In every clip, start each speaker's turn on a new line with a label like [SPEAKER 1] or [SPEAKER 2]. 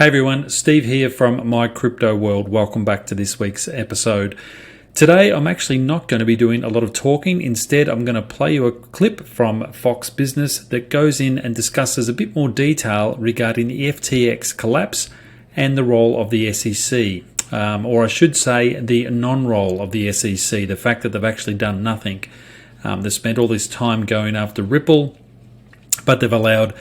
[SPEAKER 1] Hey everyone, Steve here from My Crypto World. Welcome back to this week's episode. Today I'm actually not going to be doing a lot of talking. Instead, I'm going to play you a clip from Fox Business that goes in and discusses a bit more detail regarding the FTX collapse and the role of the SEC. Or I should say the non-role of the SEC, the fact that they've actually done nothing. They've spent all this time going after Ripple, but they've allowed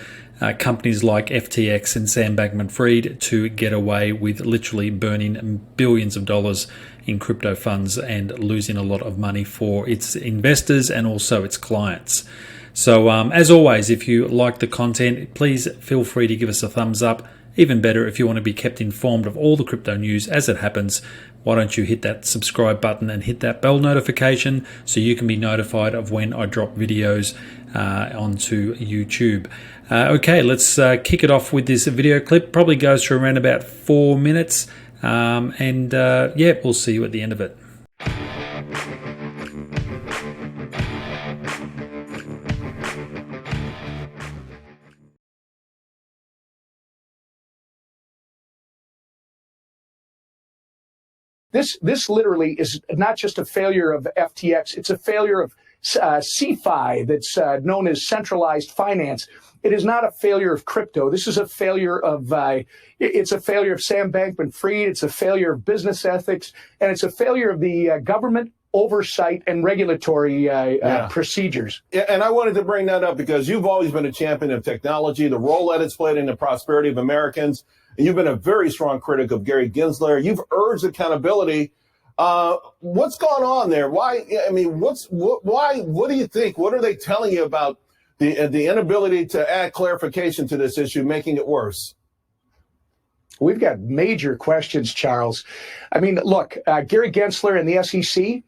[SPEAKER 1] companies like FTX and Sam Bankman-Fried to get away with literally burning billions of dollars in crypto funds and losing a lot of money for its investors and also its clients. So as always, if you like the content, please feel free to give us a thumbs up. Even better, if you want to be kept informed of all the crypto news as it happens, why don't you hit that subscribe button and hit that bell notification so you can be notified of when I drop videos onto YouTube. Okay, let's kick it off with this video clip. Probably goes for around about 4 minutes. Yeah, we'll see you at the end of it.
[SPEAKER 2] This literally is not just a failure of FTX, it's a failure of CeFi, that's known as centralized finance. It is not a failure of crypto. This is a failure of it's a failure of Sam Bankman-Fried. It's a failure of business ethics, and it's a failure of the government oversight and regulatory procedures.
[SPEAKER 3] Yeah, and I wanted to bring that up because you've always been a champion of technology, the role that it's played in the prosperity of Americans. And you've been a very strong critic of Gary Gensler. You've urged accountability. What's going on there? Why? I mean, why? What do you think? What are they telling you about the inability to add clarification to this issue, making it worse?
[SPEAKER 2] We've got major questions, Charles. I mean, look, Gary Gensler and the SEC,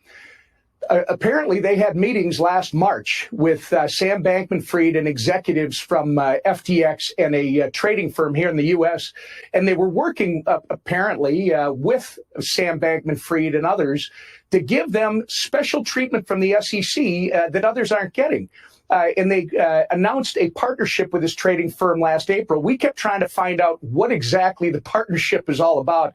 [SPEAKER 2] apparently they had meetings last March with Sam Bankman-Fried and executives from FTX and a trading firm here in the U.S., and they were working apparently with Sam Bankman-Fried and others to give them special treatment from the SEC that others aren't getting. And they announced a partnership with this trading firm last April. We kept trying to find out what exactly the partnership is all about.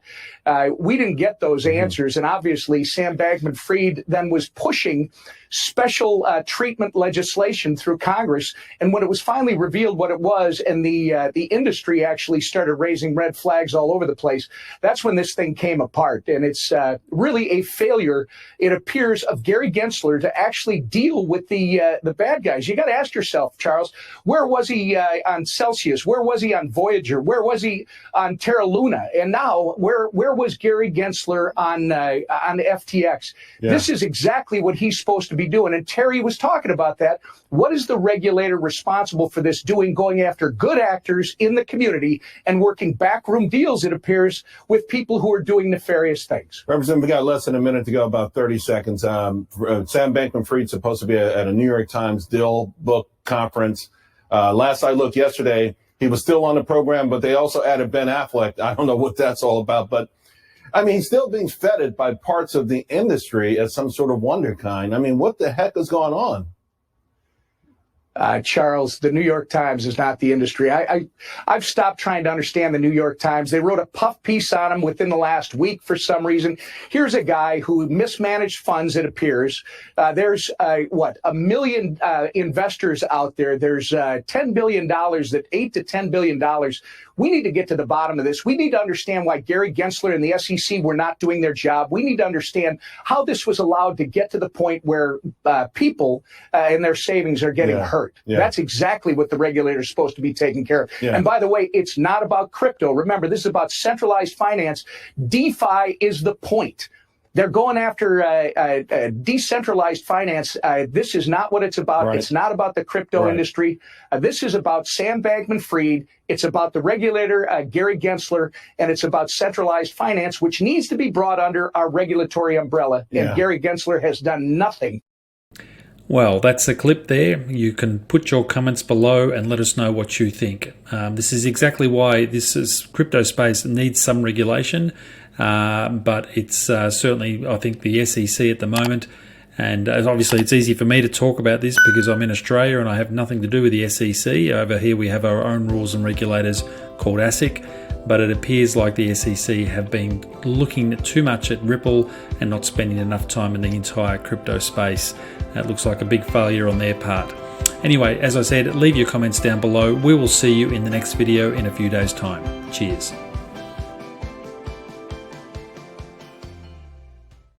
[SPEAKER 2] We didn't get those answers. And obviously, Sam Bankman-Fried then was pushing special treatment legislation through Congress. And when it was finally revealed what it was, and the industry actually started raising red flags all over the place, that's when this thing came apart. And it's really a failure, it appears, of Gary Gensler to actually deal with the bad guys. You got to ask yourself, Charles, where was he on Celsius? Where was he on Voyager? Where was he on Terra Luna? And now, where was Gary Gensler on FTX? Yeah. This is exactly what he's supposed to be doing. And Terry was talking about that. What is the regulator responsible for this doing, going after good actors in the community and working backroom deals, it appears, with people who are doing nefarious things?
[SPEAKER 3] Representative, we got less than a minute to go, about 30 seconds. Sam Bankman-Fried supposed to be at a New York Times Dill book conference. Last I looked yesterday, he was still on the program, but they also added Ben Affleck. I don't know what that's all about, but I mean, he's still being feted by parts of the industry as some sort of wonder kind. I mean, what the heck is going on?
[SPEAKER 2] Charles, the New York Times is not the industry. I've stopped trying to understand the New York Times. They wrote a puff piece on him within the last week for some reason. Here's a guy who mismanaged funds, it appears. There's, a million investors out there. There's $10 billion, that $8 to $10 billion. We need to get to the bottom of this. We need to understand why Gary Gensler and the SEC were not doing their job. We need to understand how this was allowed to get to the point where people and their savings are getting hurt. Yeah. That's exactly what the regulator is supposed to be taking care of. Yeah. And by the way, it's not about crypto. Remember, this is about centralized finance. DeFi is the point. They're going after decentralized finance. This is not what it's about. Right. It's not about the crypto industry. This is about Sam Bankman-Fried. It's about the regulator, Gary Gensler, and it's about centralized finance, which needs to be brought under our regulatory umbrella. Yeah. And Gary Gensler has done nothing.
[SPEAKER 1] Well, that's a clip there. You can put your comments below and let us know what you think. This is exactly why crypto space needs some regulation, but it's certainly, I think, the SEC at the moment And obviously it's easy for me to talk about this because I'm in Australia and I have nothing to do with the SEC. Over here we have our own rules and regulators called ASIC, but it appears like the SEC have been looking too much at Ripple and not spending enough time in the entire crypto space. That looks like a big failure on their part. Anyway, as I said, leave your comments down below. We will see you in the next video in a few days' time. Cheers.